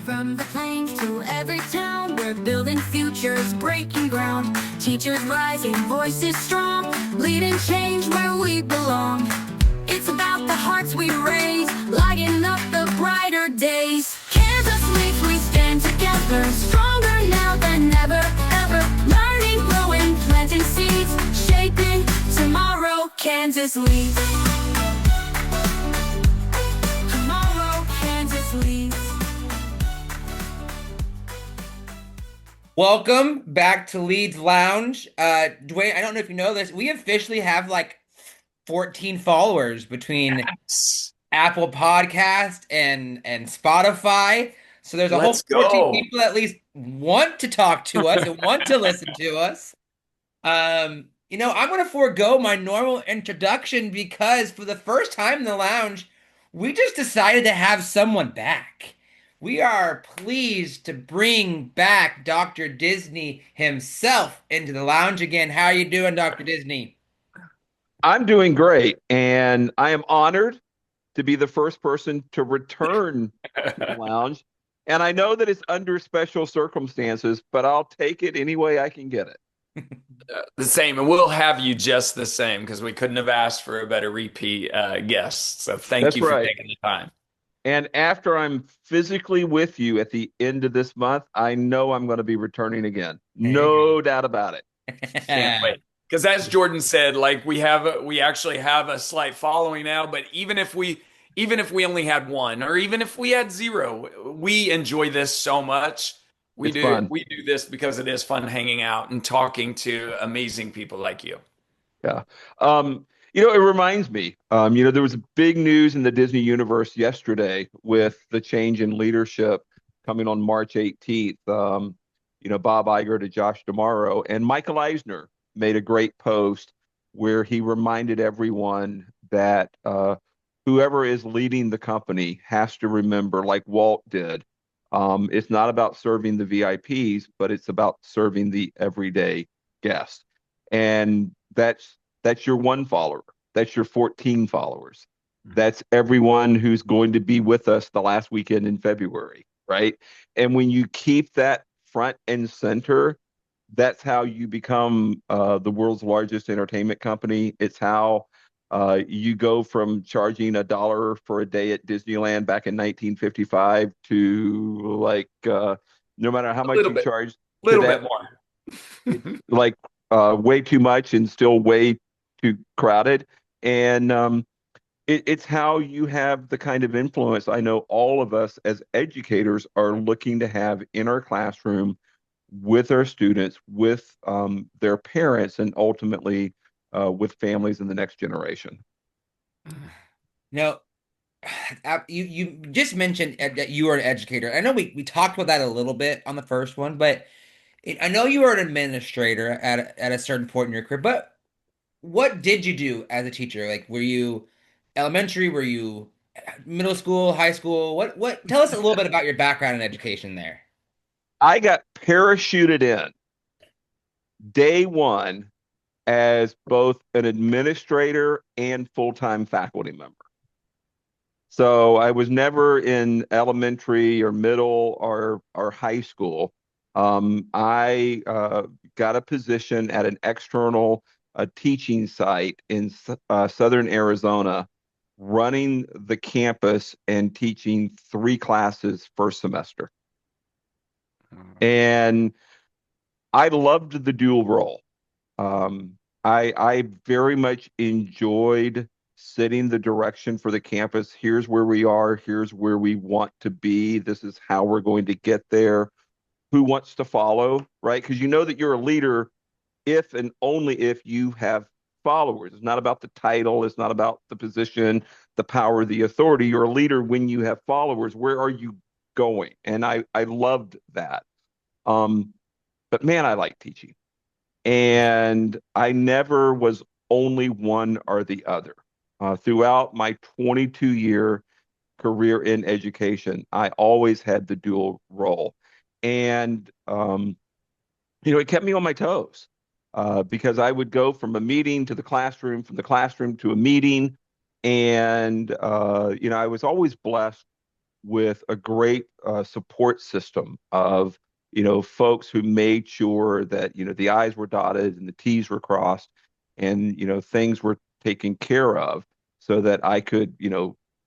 From the plains to every town, we're building futures, breaking ground. Teachers rising, voices strong, leading change where we belong. It's about the hearts we raise, lighting up the brighter days. Kansas leads, we stand together, stronger now than ever, ever. Learning, growing, planting seeds, shaping tomorrow. Kansas leads. Tomorrow, Kansas leads. Welcome back to Leeds Lounge. Dwayne, I don't know if you know this. We officially have like 14 followers between Apple Podcast and Spotify. So there's a whole Let's 14 go. people that at least want to talk to us and want to listen to us. I'm going to forego my normal introduction because for the first time in the lounge, we just decided to have someone back. We are pleased to bring back Dr. Disney himself into the lounge again. How are you doing, Dr. Disney? I'm doing great, and I am honored to be the first person to return to the lounge. And I know that it's under special circumstances, but I'll take it any way I can get it. The same, and we'll have you just the same because we couldn't have asked for a better repeat guest. So thank That's you for right. taking the time. And after I'm physically with you at the end of this month, I know I'm going to be returning again. No doubt about it. Can't wait. Because as Jordan said, like we actually have a slight following now, but even if we only had one, or even if we had zero, we enjoy this so much. It's fun. We do this because it is fun hanging out and talking to amazing people like you. Yeah. It reminds me, there was big news in the Disney universe yesterday with the change in leadership coming on March 18th. Bob Iger to Josh D'Amaro, and Michael Eisner made a great post where he reminded everyone that whoever is leading the company has to remember, like Walt did, it's not about serving the VIPs, but it's about serving the everyday guest. And that's your one follower. That's your 14 followers. That's everyone who's going to be with us the last weekend in February, right? And when you keep that front and center, that's how you become the world's largest entertainment company. It's how you go from charging $1 for a day at Disneyland back in 1955 to no matter how much you charge, a little bit more, like way too much and still way too crowded. And it's how you have the kind of influence I know all of us as educators are looking to have in our classroom with our students, with their parents, and ultimately with families in the next generation. Now, you just mentioned that you are an educator. I know we talked about that a little bit on the first one, but I know you were an administrator at a certain point in your career, but what did you do as a teacher? Like, were you elementary? Were you middle school, high school? What? Tell us a little bit about your background in education there. I got parachuted in day one as both an administrator and full-time faculty member. So I was never in elementary or middle or high school. I got a position at an external teaching site in southern Arizona, running the campus and teaching 3 classes first semester. And I loved the dual role. I very much enjoyed setting the direction for the campus. Here's where we are. Here's where we want to be. This is how we're going to get there. Who wants to follow, right? Because you know that you're a leader if and only if you have followers. It's not about the title. It's not about the position, the power, the authority. You're a leader when you have followers. Where are you going? And I loved that. But man, I like teaching. And I never was only one or the other. Throughout my 22-year career in education, I always had the dual role. And, it kept me on my toes because I would go from a meeting to the classroom, from the classroom to a meeting. And, I was always blessed with a great support system of, folks who made sure that, the I's were dotted and the T's were crossed and, things were taken care of so that I could,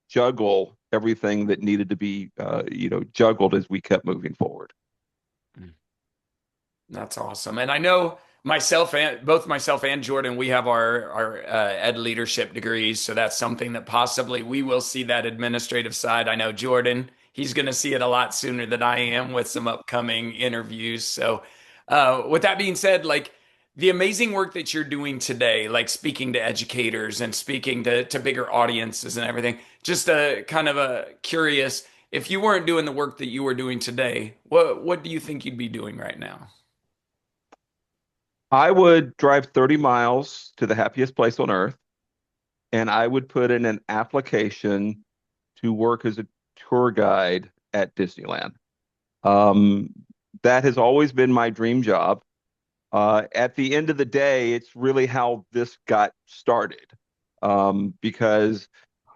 juggle everything that needed to be, juggled as we kept moving forward. That's awesome. And I know both myself and Jordan, we have our ed leadership degrees. So that's something that possibly we will see that administrative side. I know Jordan, he's going to see it a lot sooner than I am with some upcoming interviews. So with that being said, like the amazing work that you're doing today, like speaking to educators and speaking to bigger audiences and everything, just a kind of a curious, if you weren't doing the work that you were doing today, what do you think you'd be doing right now? I would drive 30 miles to the happiest place on earth, and I would put in an application to work as a tour guide at Disneyland. That has always been my dream job. At the end of the day, it's really how this got started. Because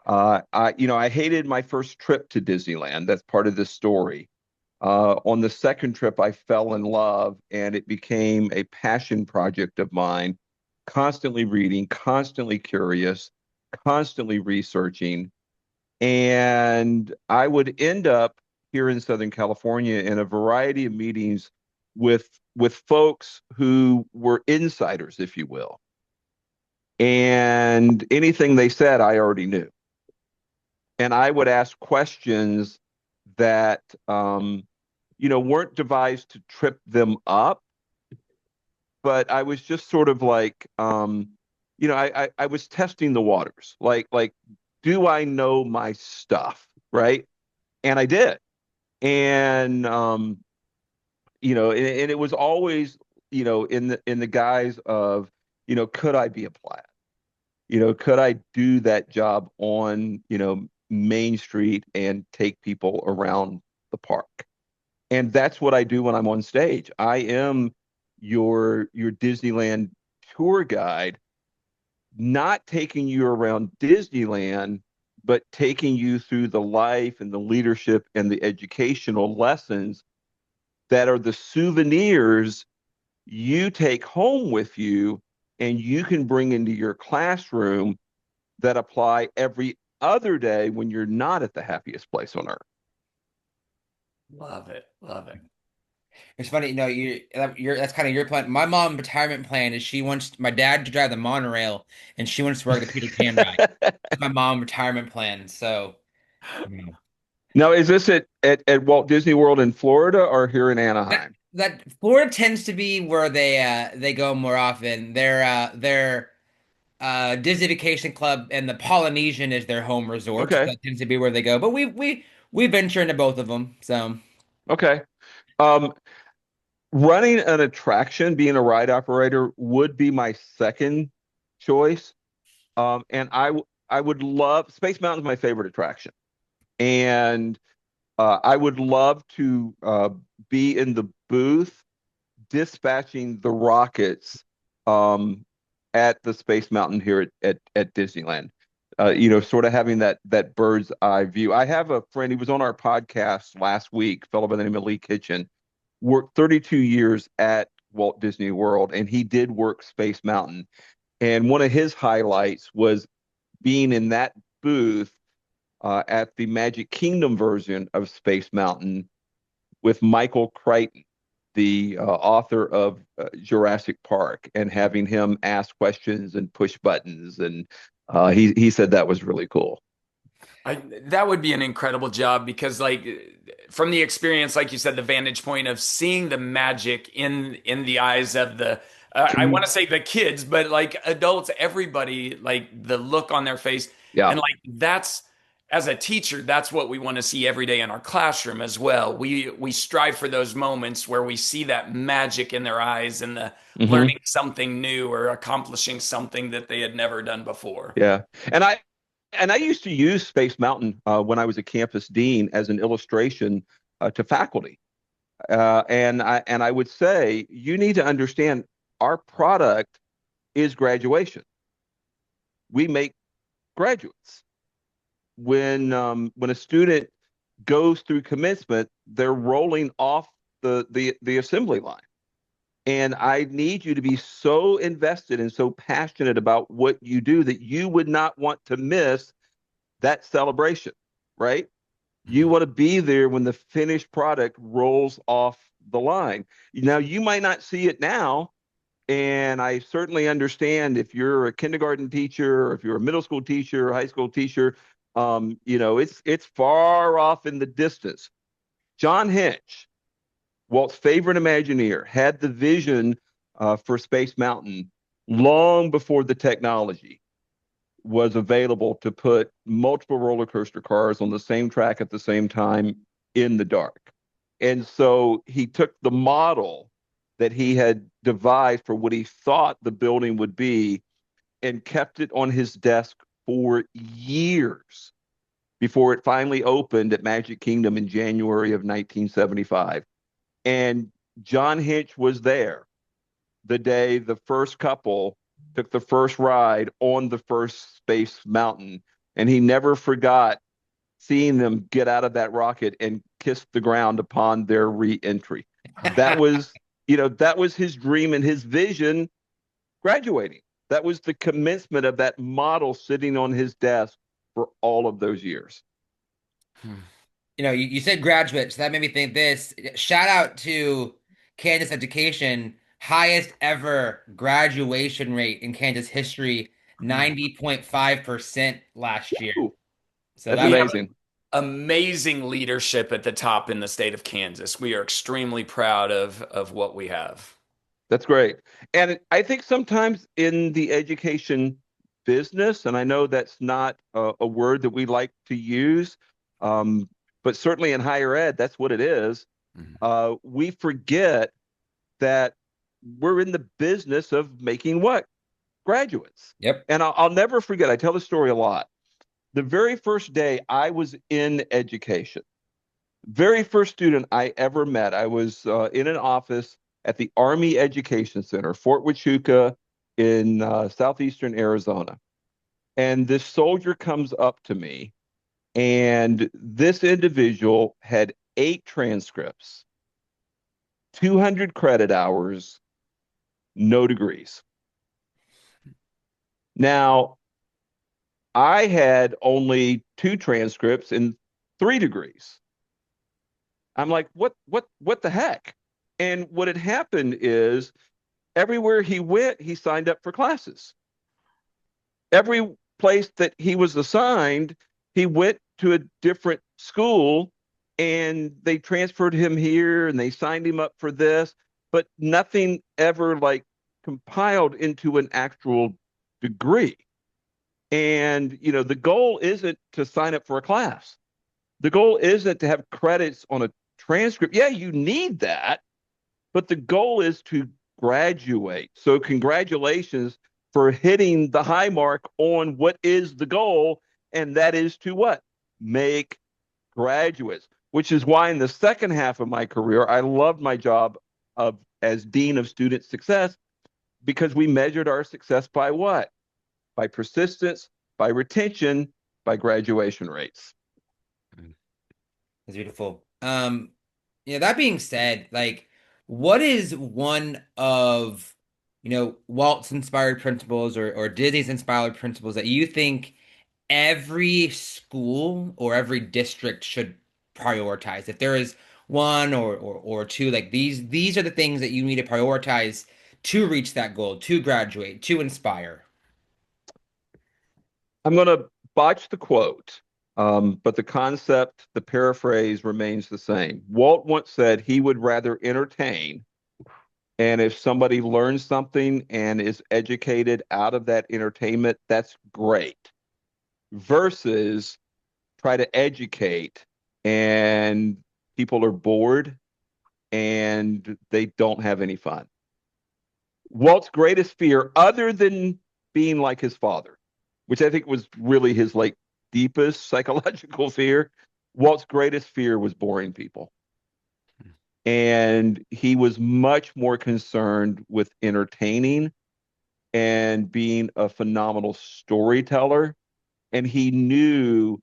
I hated my first trip to Disneyland. That's part of the story. On the second trip, I fell in love, and it became a passion project of mine, constantly reading, constantly curious, constantly researching. And I would end up here in Southern California in a variety of meetings with folks who were insiders, if you will. And anything they said, I already knew. And I would ask questions that weren't devised to trip them up, but I was just sort of like, I was testing the waters, like, do I know my stuff, right? And I did, and and it was always, in the guise of, could I be applied? Could I do that job on, Main Street and take people around the park? And that's what I do when I'm on stage. I am your Disneyland tour guide, not taking you around Disneyland, but taking you through the life and the leadership and the educational lessons that are the souvenirs you take home with you and you can bring into your classroom that apply every other day when you're not at the happiest place on earth. Love it. Love it. It's funny, you're that's kind of your plan. My mom retirement plan is she wants my dad to drive the monorail, and she wants to work the Peter Pan ride. That's my mom retirement plan. So, Now, is this at Walt Disney World in Florida or here in that, Anaheim? that Florida tends to be where they go more often. Their Disney Vacation Club and the Polynesian is their home resort. So Okay. that tends to be where they go. But we venture into both of them. So Okay. Um, Running an attraction, being a ride operator would be my second choice. And I would love Space Mountain's my favorite attraction. And I would love to be in the booth dispatching the rockets at the Space Mountain here at Disneyland. Sort of having that bird's eye view. I have a friend, he was on our podcast last week, a fellow by the name of Lee Kitchen, worked 32 years at Walt Disney World, and he did work Space Mountain. And one of his highlights was being in that booth at the Magic Kingdom version of Space Mountain with Michael Crichton, the author of Jurassic Park, and having him ask questions and push buttons. And he said that was really cool. That would be an incredible job because, like, from the experience, like you said, the vantage point of seeing the magic in the eyes of the, I want to say the kids, but like adults, everybody, like the look on their face, Yeah. and like that's as a teacher, that's what we want to see every day in our classroom as well. We strive for those moments where we see that magic in their eyes and the learning something new or accomplishing something that they had never done before. Yeah. And I used to use Space Mountain when I was a campus dean as an illustration to faculty. And I would say, you need to understand our product is graduation. We make graduates. When a student goes through commencement, they're rolling off the assembly line. And I need you to be so invested and so passionate about what you do that you would not want to miss that celebration, right? You want to be there when the finished product rolls off the line. Now, you might not see it now. And I certainly understand if you're a kindergarten teacher, or if you're a middle school teacher, or high school teacher, it's far off in the distance. John Hinch, Walt's favorite Imagineer, had the vision for Space Mountain long before the technology was available to put multiple roller coaster cars on the same track at the same time in the dark. And so he took the model that he had devised for what he thought the building would be and kept it on his desk for years before it finally opened at Magic Kingdom in January of 1975. And John Hinch was there the day the first couple took the first ride on the first Space Mountain. And he never forgot seeing them get out of that rocket and kiss the ground upon their re-entry. That was, that was his dream and his vision graduating. That was the commencement of that model sitting on his desk for all of those years. You said graduate, so that made me think this. Shout out to Kansas Education, highest ever graduation rate in Kansas history, 90.5% last year. Ooh, So that's that was amazing. Amazing leadership at the top in the state of Kansas. We are extremely proud of what we have. That's great. And I think sometimes in the education business, and I know that's not a word that we like to use, but certainly in higher ed, that's what it is. We forget that we're in the business of making what? Graduates. Yep. And I'll never forget, I tell the story a lot. The very first day I was in education, very first student I ever met, I was in an office at the Army Education Center, Fort Huachuca in southeastern Arizona. And this soldier comes up to me, and this individual had 8 transcripts, 200 credit hours, no degrees. Now, I had only 2 transcripts and 3 degrees. I'm like, what the heck? And what had happened is everywhere he went, he signed up for classes. Every place that he was assigned, he went to a different school and they transferred him here and they signed him up for this, but nothing ever like compiled into an actual degree. And, the goal isn't to sign up for a class. The goal isn't to have credits on a transcript. Yeah, you need that, but the goal is to graduate. So congratulations for hitting the high mark on what is the goal, and that is to what? Make graduates, which is why in the second half of my career, I loved my job as Dean of Student Success, because we measured our success by what? By persistence, by retention, by graduation rates. That's beautiful. That being said, like, what is one of, Walt's inspired principles or Disney's inspired principles that you think every school or every district should prioritize? If there is one or two, like these are the things that you need to prioritize to reach that goal, to graduate, to inspire. I'm going to botch the quote, but the concept, the paraphrase remains the same. Walt once said he would rather entertain, and if somebody learns something and is educated out of that entertainment, that's great, versus try to educate and people are bored and they don't have any fun. Walt's greatest fear, other than being like his father, which I think was really his like deepest psychological fear, Walt's greatest fear was boring people. And he was much more concerned with entertaining and being a phenomenal storyteller. And he knew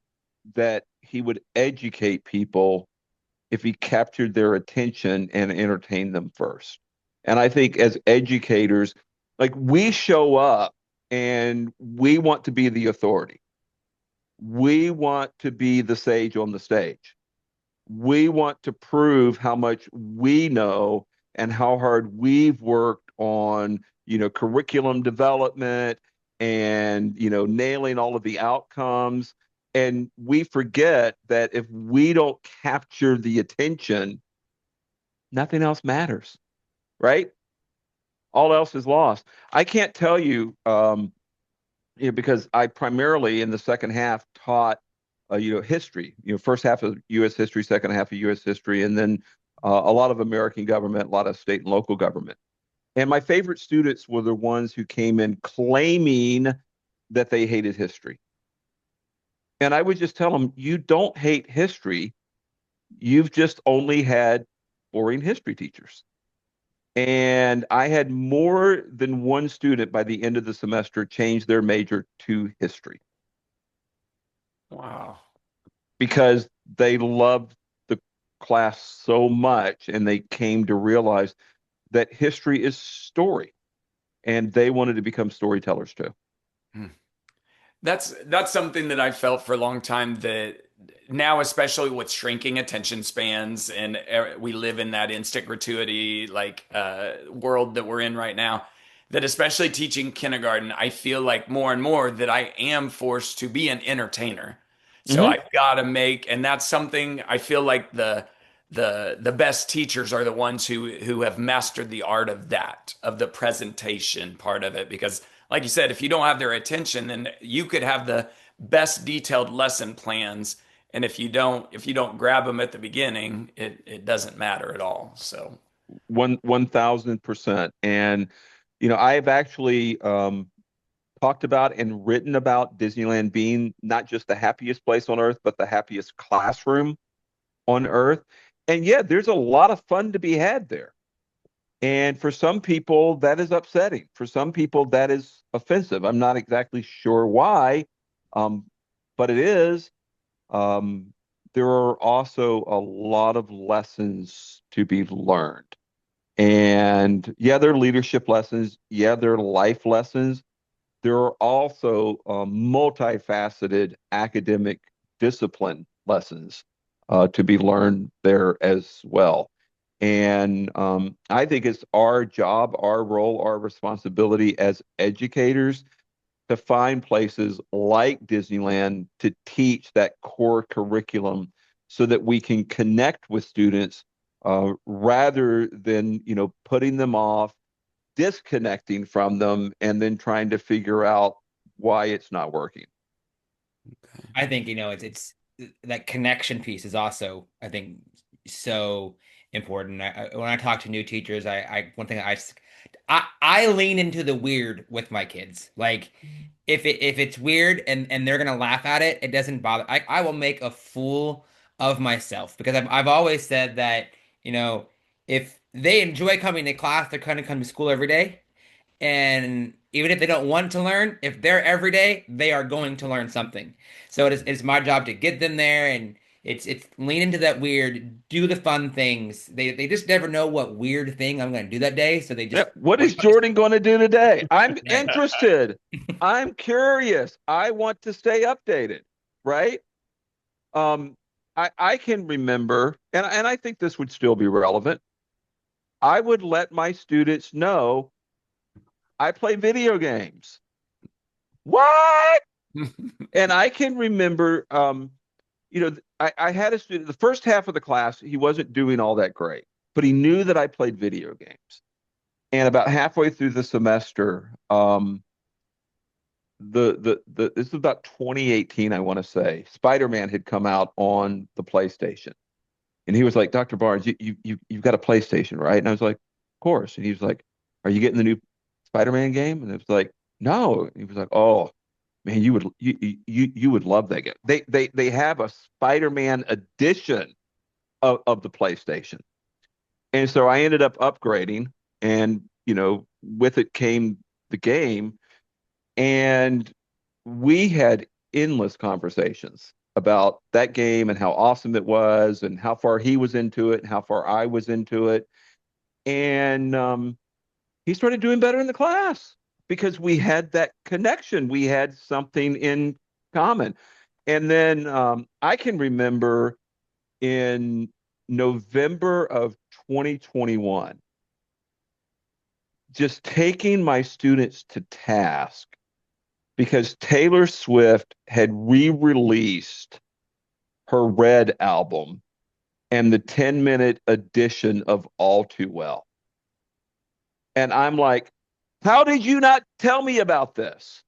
that he would educate people if he captured their attention and entertained them first. And I think as educators, like we show up and we want to be the authority. We want to be the sage on the stage. We want to prove how much we know and how hard we've worked on, curriculum development and, nailing all of the outcomes. And we forget that if we don't capture the attention, nothing else matters, right? All else is lost. I can't tell you, because I primarily in the second half taught, history. First half of U.S. history, second half of U.S. history, and then a lot of American government, a lot of state and local government. And my favorite students were the ones who came in claiming that they hated history. And I would just tell them, you don't hate history. You've just only had boring history teachers. And I had more than one student by the end of the semester change their major to history. Wow. Because they loved the class so much and they came to realize that history is story and they wanted to become storytellers too. That's something that I felt for a long time, that now, especially with shrinking attention spans, and we live in that instant gratuity world that we're in right now, that especially teaching kindergarten, I feel like more and more that I am forced to be an entertainer. So I've got to and that's something I feel like the best teachers are the ones who have mastered the art of that, of the presentation part of it. Because like you said, if you don't have their attention, then you could have the best detailed lesson plans, and if you don't grab them at the beginning, it doesn't matter at all. So 1,000%. And I've actually talked about and written about Disneyland being not just the happiest place on earth, but the happiest classroom on earth. And yeah, there's a lot of fun to be had there. And for some people, that is upsetting. For some people, that is offensive. I'm not exactly sure why, but it is. There are also a lot of lessons to be learned. And yeah, they're leadership lessons. Yeah, they're life lessons. There are also multifaceted academic discipline lessons to be learned there as well. And I think it's our job, our role, our responsibility as educators to find places like Disneyland to teach that core curriculum so that we can connect with students rather than, putting them off, disconnecting from them, and then trying to figure out why it's not working. I think, it's that connection piece is also, I think, so important. When I talk to new teachers, one thing I lean into the weird with my kids. Like if it's weird and they're gonna laugh at it, it doesn't bother. I will make a fool of myself because I've always said that, if they enjoy coming to class, they're gonna come to school every day. And even if they don't want to learn, if they're every day, they are going to learn something. So it's my job to get them there, and it's lean into that weird, do the fun things. They just never know what weird thing I'm going to do that day, so they just what is Jordan going to do today? I'm interested. I'm curious. I want to stay updated, right? I can remember, and I think this would still be relevant. I would let my students know I play video games. What? And I can remember, I had a student, the first half of the class, he wasn't doing all that great, but he knew that I played video games. And about halfway through the semester, this is about 2018, I want to say, Spider-Man had come out on the PlayStation. And he was like, Dr. Barnes, you've got a PlayStation, right? And I was like, of course. And he was like, are you getting the new Spider-Man game? And it was like, no. And he was like, oh man, you would love that game. They have a Spider-Man edition of the PlayStation. And so I ended up upgrading, and with it came the game, and we had endless conversations about that game and how awesome it was and how far he was into it and how far I was into it. And he started doing better in the class because we had that connection. We had something in common. And then I can remember in November of 2021, just taking my students to task because Taylor Swift had re-released her Red album and the 10-minute edition of All Too Well. And I'm like, how did you not tell me about this?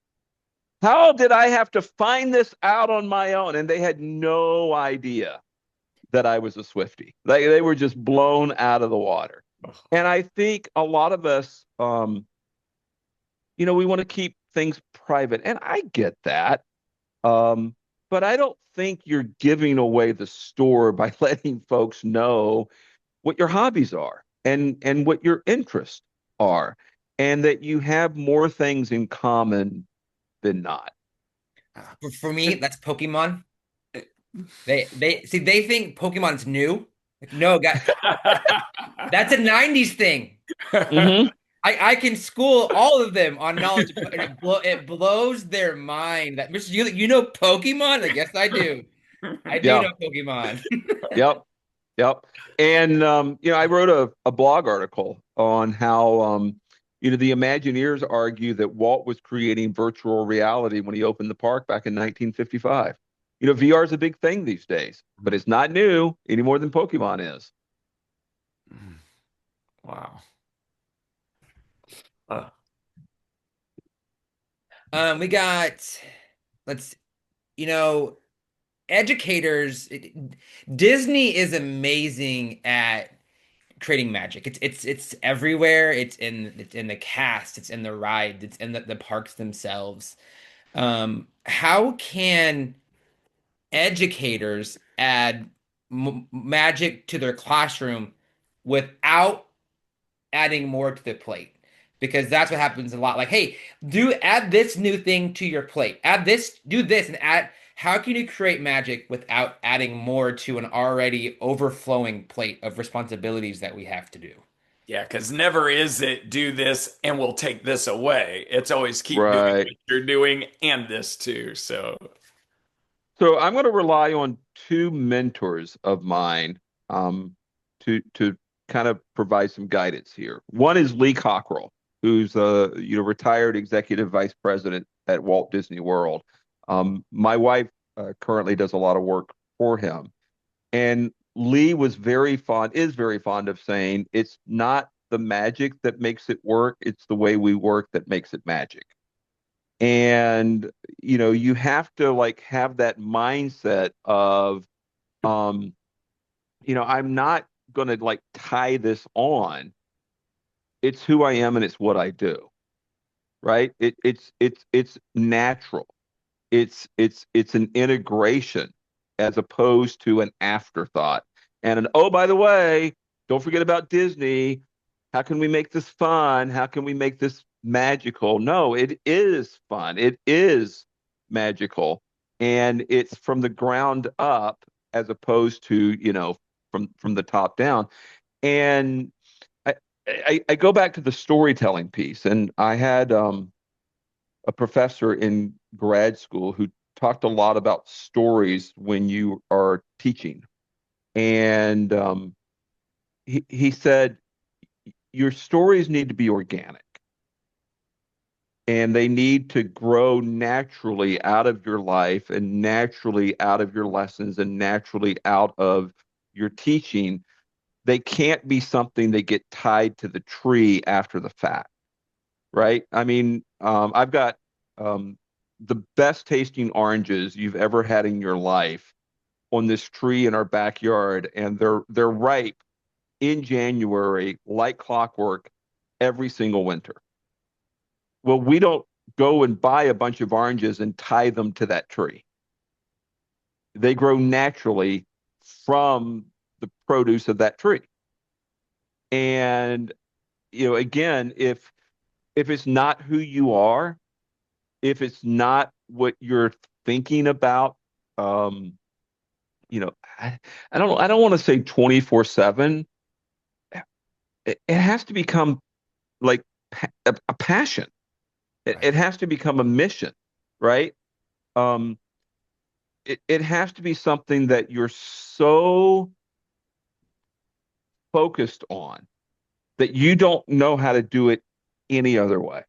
How did I have to find this out on my own? And they had no idea that I was a Swiftie. They were just blown out of the water. And I think a lot of us, we want to keep things private. And I get that. But I don't think you're giving away the store by letting folks know what your hobbies are and what your interests are, and that you have more things in common than not. For me, that's Pokemon. They think Pokemon's new. Like, no, guys, that's a 90s thing. Mm-hmm. I can school all of them on knowledge, and it blows their mind that Mr. You know Pokemon? Like, yes, I do. I do Yeah. know Pokemon. Yep. Yep. And I wrote a blog article on how the Imagineers argue that Walt was creating virtual reality when he opened the park back in 1955. VR is a big thing these days, but it's not new any more than Pokemon is. Wow. We got, let's, educators. Disney is amazing at creating magic. It's everywhere. It's in the cast. It's in the ride. It's in the parks themselves. How can educators add magic to their classroom without adding more to the plate? Because that's what happens a lot. Like, hey, add this new thing to your plate. Add this, do this, and add. How can you create magic without adding more to an already overflowing plate of responsibilities that we have to do? Yeah, because never is it do this and we'll take this away. It's always keep doing Right. what you're doing and this too. So So I'm going to rely on two mentors of mine to kind of provide some guidance here. One is Lee Cockrell, who's a retired executive vice president at Walt Disney World. My wife currently does a lot of work for him, and Lee is very fond of saying it's not the magic that makes it work, it's the way we work that makes it magic. And you have to like have that mindset of I'm not going to like tie this on. It's who I am and it's what I do, right? It's natural. It's an integration as opposed to an afterthought. And oh, by the way, don't forget about Disney. How can we make this fun? How can we make this magical? No, it is fun. It is magical. And it's from the ground up as opposed to, from the top down. And I go back to the storytelling piece. And I had a professor in grad school who talked a lot about stories when you are teaching. And he said, your stories need to be organic and they need to grow naturally out of your life and naturally out of your lessons and naturally out of your teaching. They can't be something that get tied to the tree after the fact, right? I mean, I've got the best tasting oranges you've ever had in your life on this tree in our backyard, and they're ripe in January like clockwork every single winter. Well, we don't go and buy a bunch of oranges and tie them to that tree. They grow naturally from the produce of that tree. And again, if it's not who you are, if it's not what you're thinking about Um, you know, I don't want to say 24/7. It has to become like a passion. It Right. has to become a mission, right? Um, it has to be something that you're so focused on that you don't know how to do it any other way.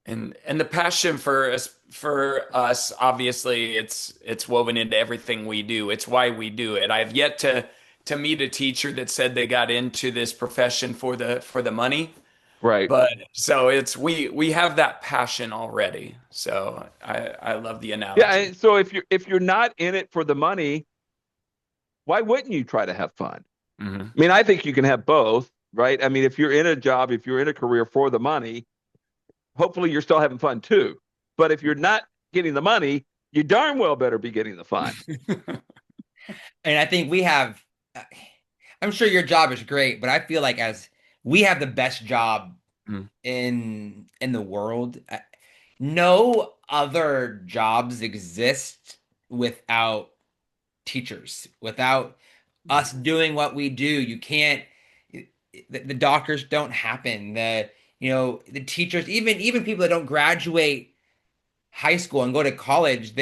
And the passion for us, obviously, it's woven into everything we do. It's why we do it. I've yet to meet a teacher that said they got into this profession for the money. Right. But so it's we have that passion already. So I love the Yeah. analogy. And so if you're not in it for the money, why wouldn't you try to have fun? Hmm. I mean, I think you can have both, right? I mean, if you're in a job, if you're in a career for the money, hopefully you're still having fun too. But if you're not getting the money, you darn well better be getting the fun. And I think we have, uh, I'm sure your job is great, but I feel like as we have the best job in the world. No other jobs exist without teachers, without us doing what we do. You can't, the doctors don't happen. The teachers, even people that don't graduate high school and go to college,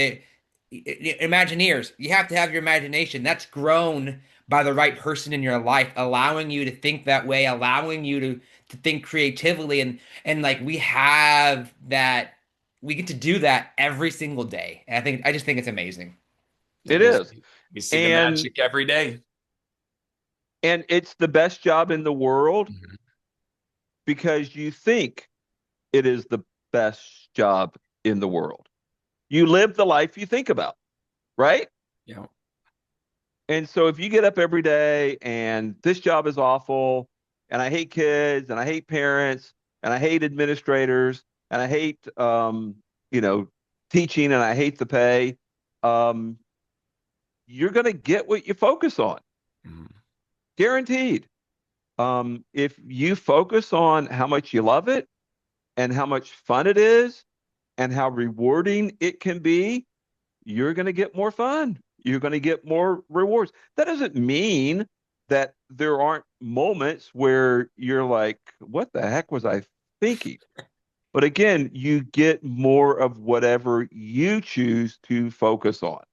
Imagineers, you have to have your imagination. That's grown by the right person in your life, allowing you to think that way, allowing you to think creatively, and like we have that, we get to do that every single day. And I just think it's amazing. It It is. is. We see the And magic every day. and it's the best job in the world Mhm. because you think it is the best job in the world. You live the life you think about, right? Yeah. And so if you get up every day and this job is awful, and I hate kids, and I hate parents, and I hate administrators, and I hate you know, teaching, and I hate the pay, um, you're going to get what you focus on, Mhm. guaranteed. If you focus on how much you love it and how much fun it is and how rewarding it can be, you're going to get more fun. You're going to get more rewards. That doesn't mean that there aren't moments where you're like, what the heck was I thinking? But again, you get more of whatever you choose to focus on.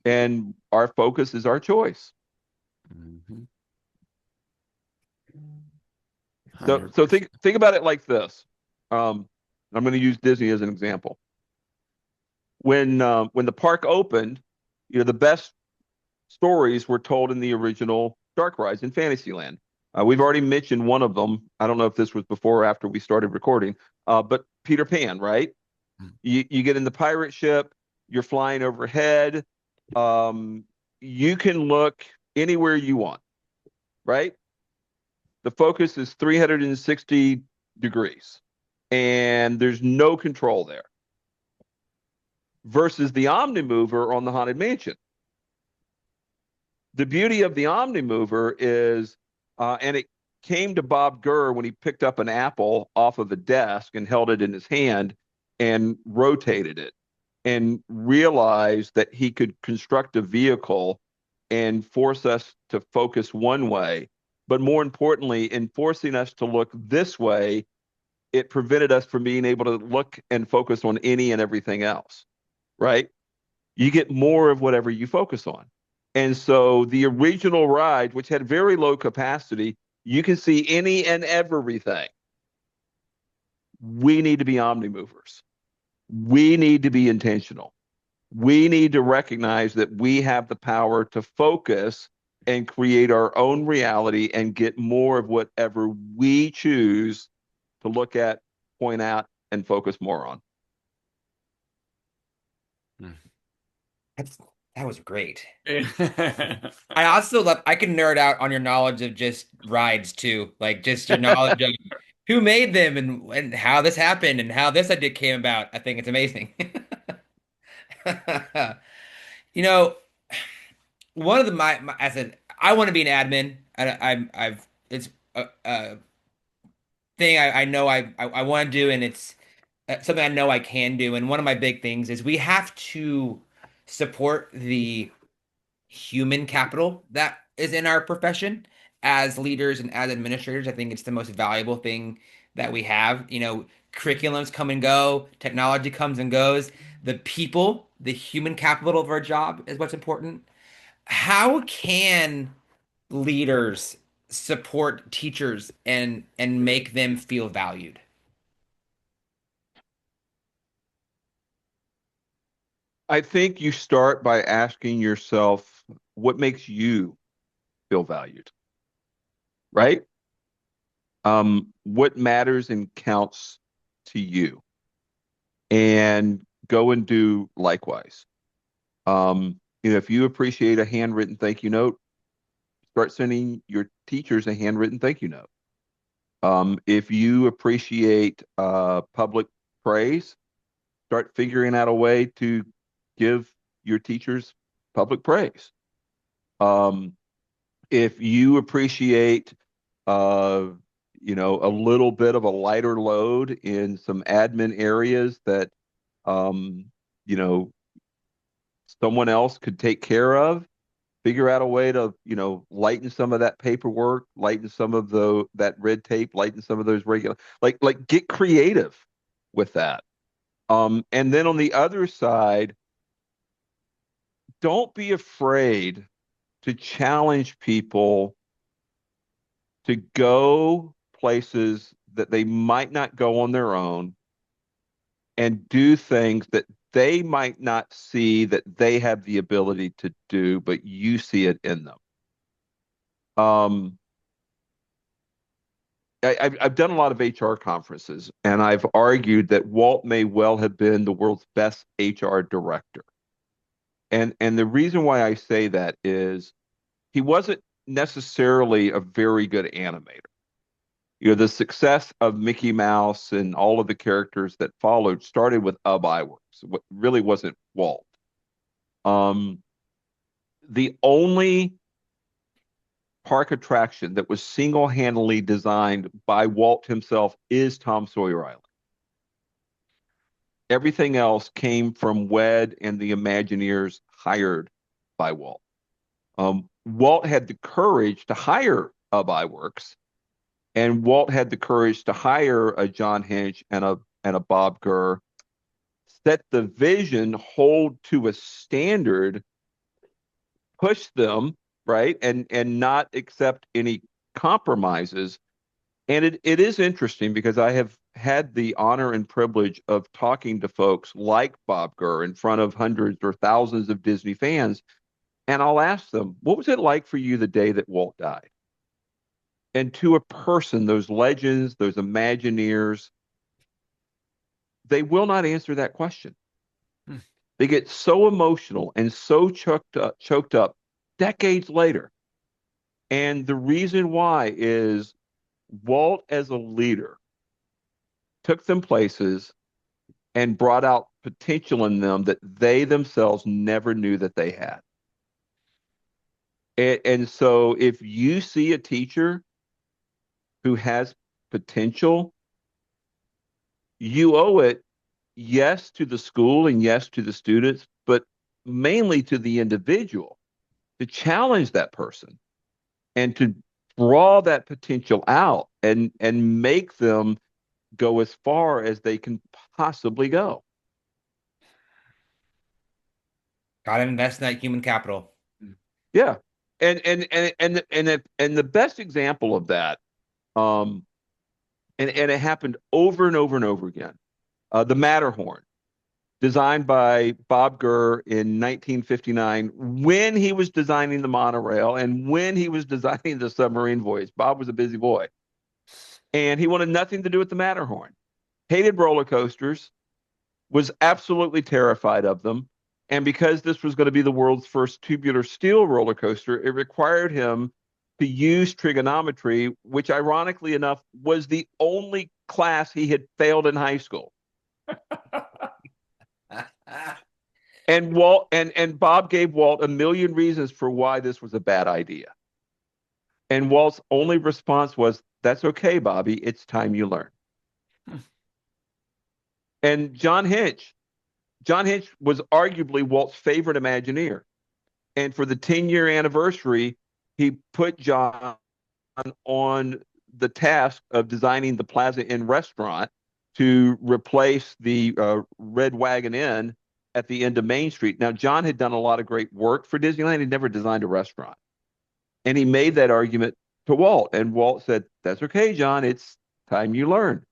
And our focus is our choice. Mhm. So 100%. think about it like this. Um, I'm going to use Disney as an example. When the park opened, the best stories were told in the original Dark Rides in Fantasyland. We've already mentioned one of them. I don't know if this was before or after we started recording, but Peter Pan, right? You get in the pirate ship, you're flying overhead. Um, you can look anywhere you want, right? The focus is 360 degrees, and there's no control there. Versus the Omnimover on the Haunted Mansion. The beauty of the Omnimover is, and it came to Bob Gurr when he picked up an apple off of a desk and held it in his hand and rotated it and realized that he could construct a vehicle and force us to focus one way. But more importantly, in forcing us to look this way, it prevented us from being able to look and focus on any and everything else, right? You get more of whatever you focus on. And so the original ride, which had very low capacity, you can see any and everything. We need to be omnimovers. We need to be intentional. We need to recognize that we have the power to focus and create our own reality and get more of whatever we choose to look at, point out, and focus more on. That's, that was great. Mhm. I also love, I can nerd out on your knowledge of just rides too, like just your knowledge of who made them and how this happened and how this idea came about. I think it's amazing. You know, one of I said I want to be an admin. I've it's a thing I know I want to do, and it's something I know I can do. And one of my big things is we have to support the human capital that is in our profession as leaders and as administrators. I think it's the most valuable thing that we have. Curriculums come and go, technology comes and goes. The people, the human capital of our job is what's important. How can leaders support teachers and make them feel valued? I think you start by asking yourself what makes you feel valued, right? What matters and counts to you, and go and do likewise. If you appreciate a handwritten thank you note, start sending your teachers a handwritten thank you note. If you appreciate public praise, start figuring out a way to give your teachers public praise. If you appreciate, a little bit of a lighter load in some admin areas that, you know, someone else could take care of, figure out a way to, lighten some of that paperwork, lighten some of that red tape, lighten some of those regular, like get creative with that. And then on the other side, don't be afraid to challenge people to go places that they might not go on their own and do things that they might not see that they have the ability to do, but you see it in them. Um, I've done a lot of HR conferences, and I've argued that Walt may well have been the world's best HR director. And the reason why I say that is he wasn't necessarily a very good animator. The success of Mickey Mouse and all of the characters that followed started with Iwerks. What really wasn't Walt. The only park attraction that was single-handedly designed by Walt himself is Tom Sawyer Island. Everything else came from WED and the Imagineers hired by Walt. Walt had the courage to hire Iwerks, and Walt had the courage to hire a John Hinch and a Bob Gurr, set the vision, hold to a standard, push them, right, and not accept any compromises. And it is interesting because I have had the honor and privilege of talking to folks like Bob Gurr in front of hundreds or thousands of Disney fans, and I'll ask them, what was it like for you the day that Walt died? And to a person, those legends, those Imagineers, they will not answer that question. They get so emotional and so choked up decades later. And the reason why is Walt, as a leader, took them places and brought out potential in them that they themselves never knew that they had. And so if you see a teacher who has potential, you owe it, yes, to the school and yes, to the students, but mainly to the individual, to challenge that person and to draw that potential out and make them go as far as they can possibly go. Gotta invest in that human capital. Yeah. And the best example of that, and it happened over and over and over again. The Matterhorn, designed by Bob Gurr in 1959, when he was designing the monorail and when he was designing the submarine voyage. Bob was a busy boy. And he wanted nothing to do with the Matterhorn. Hated roller coasters, was absolutely terrified of them. And because this was going to be the world's first tubular steel roller coaster, it required him to use trigonometry, which ironically enough was the only class he had failed in high school. And Bob gave Walt a million reasons for why this was a bad idea. And Walt's only response was, "That's okay, Bobby. It's time you learn." And John Hinch was arguably Walt's favorite Imagineer. And for the 10-year anniversary, he put John on the task of designing the Plaza Inn restaurant to replace the Red Wagon Inn at the end of Main Street. Now, John had done a lot of great work for Disneyland. He'd never designed a restaurant. And he made that argument to Walt. And Walt said, "That's okay, John. It's time you learn."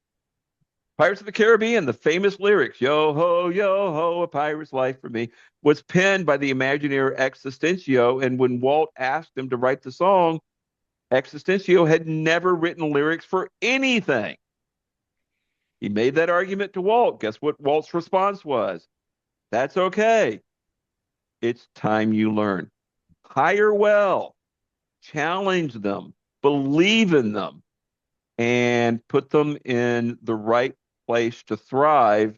Pirates of the Caribbean, the famous lyrics, yo ho, a pirate's life for me, was penned by the Imagineer Existencio. And when Walt asked him to write the song, Existencio had never written lyrics for anything. He made that argument to Walt. Guess what Walt's response was? "That's okay. It's time you learn. Hire well, challenge them, believe in them, and put them in the right place to thrive,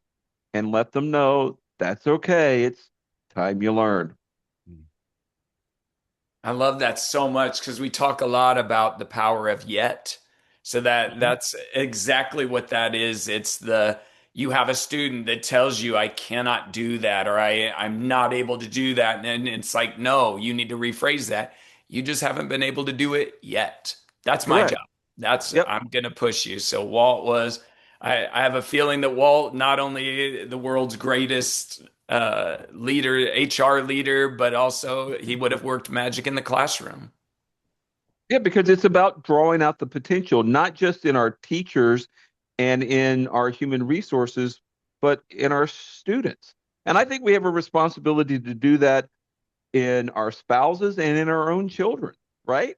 and let them know that's okay. It's time you learn." I love that so much because we talk a lot about the power of yet. So that's exactly what that is. It's the you have a student that tells you I cannot do that or I'm not able to do that. And it's like, no, you need to rephrase that. You just haven't been able to do it yet. That's my Correct. job. That's Yep. I'm gonna push you. So Walt was I have a feeling that Walt, not only the world's greatest leader, HR leader, but also he would have worked magic in the classroom. Yeah, because it's about drawing out the potential, not just in our teachers and in our human resources, but in our students. And I think we have a responsibility to do that in our spouses and in our own children, right?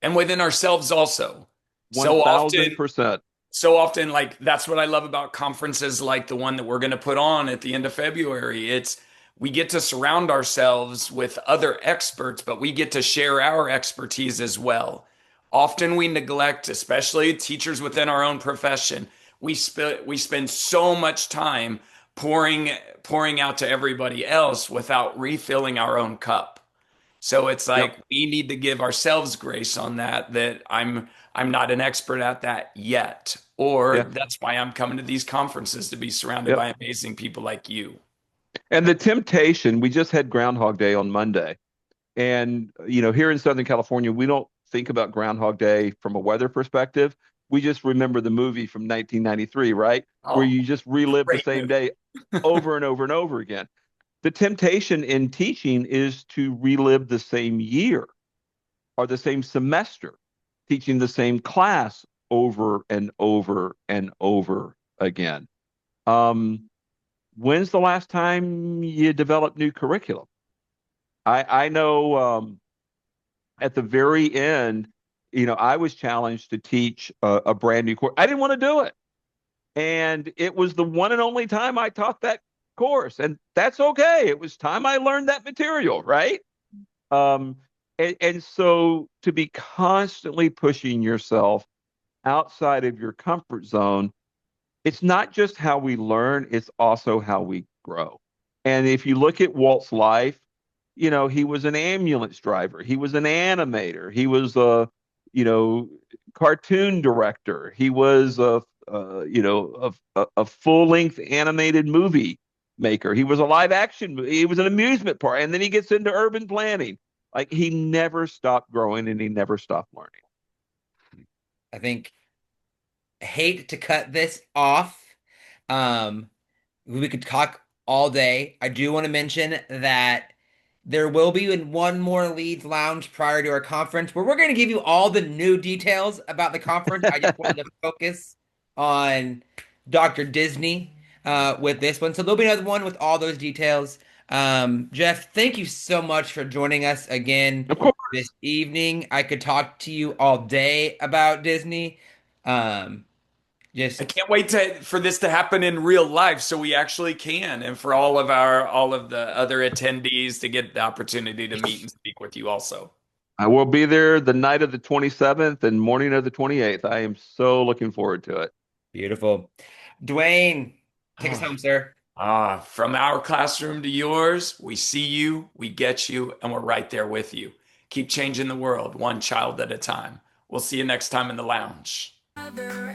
And within ourselves also. So often 1000%. so often like that's what I love about conferences like the one that we're going to put on at the end of February. It's we get to surround ourselves with other experts, but we get to share our expertise as well. Often we neglect, especially teachers within our own profession. We spend so much time pouring out to everybody else without refilling our own cup. So it's Yep. like we need to give ourselves grace on that, that I'm not an expert at that yet. Or Yeah. that's why I'm coming to these conferences to be surrounded Yep. by amazing people like you. And the temptation, we just had Groundhog Day on Monday. And, here in Southern California, we don't think about Groundhog Day from a weather perspective. We just remember the movie from 1993, right? Where Oh, you just relive the great same movie. day over and over and over again. The temptation in teaching is to relive the same year or the same semester, teaching the same class over and over and over again. Um, when's the last time you developed new curriculum? I know at the very end, I was challenged to teach a brand new course. I didn't want to do it. And it was the one and only time I taught that course. And that's okay. It was time I learned that material, right? Um, and so to be constantly pushing yourself outside of your comfort zone, it's not just how we learn, it's also how we grow. And if you look at Walt's life, he was an ambulance driver, he was an animator, he was you know, cartoon director, he was a full-length animated movie maker, he was a live action, he was an amusement park, and then he gets into urban planning. Like he never stopped growing and he never stopped learning. I think I hate to cut this off. Um, we could talk all day. I do want to mention that there will be one more Leeds Lounge prior to our conference where we're going to give you all the new details about the conference. I just wanted to focus on Dr. Disney with this one. So there'll be another one with all those details. Jeff, thank you so much for joining us again Of course. this evening. I could talk to you all day about Disney. Um, I just can't wait for this to happen in real life so we actually can, and for all of the other attendees to get the opportunity to meet and speak with you also. I will be there the night of the 27th and morning of the 28th. I am so looking forward to it. beautiful. Dwayne, take us home, sir. From our classroom to yours, we see you, we get you, and we're right there with you. Keep changing the world one child at a time. We'll see you next time in the lounge.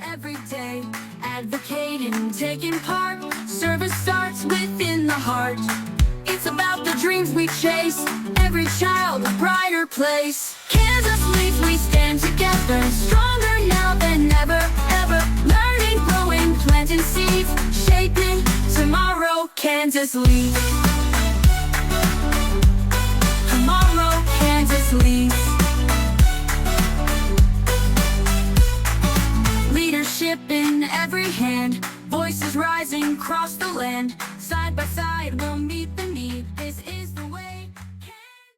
Every day, advocating, taking part. Service starts within the heart. It's about the dreams we chase, every child a brighter place. Kansas leads, we stand together, stronger now than ever, ever. Learning, growing, planting seeds, shaping tomorrow. Kansas leads. Tomorrow, Kansas leads. Leadership in every hand, voices rising across the land. Side by side, we'll meet the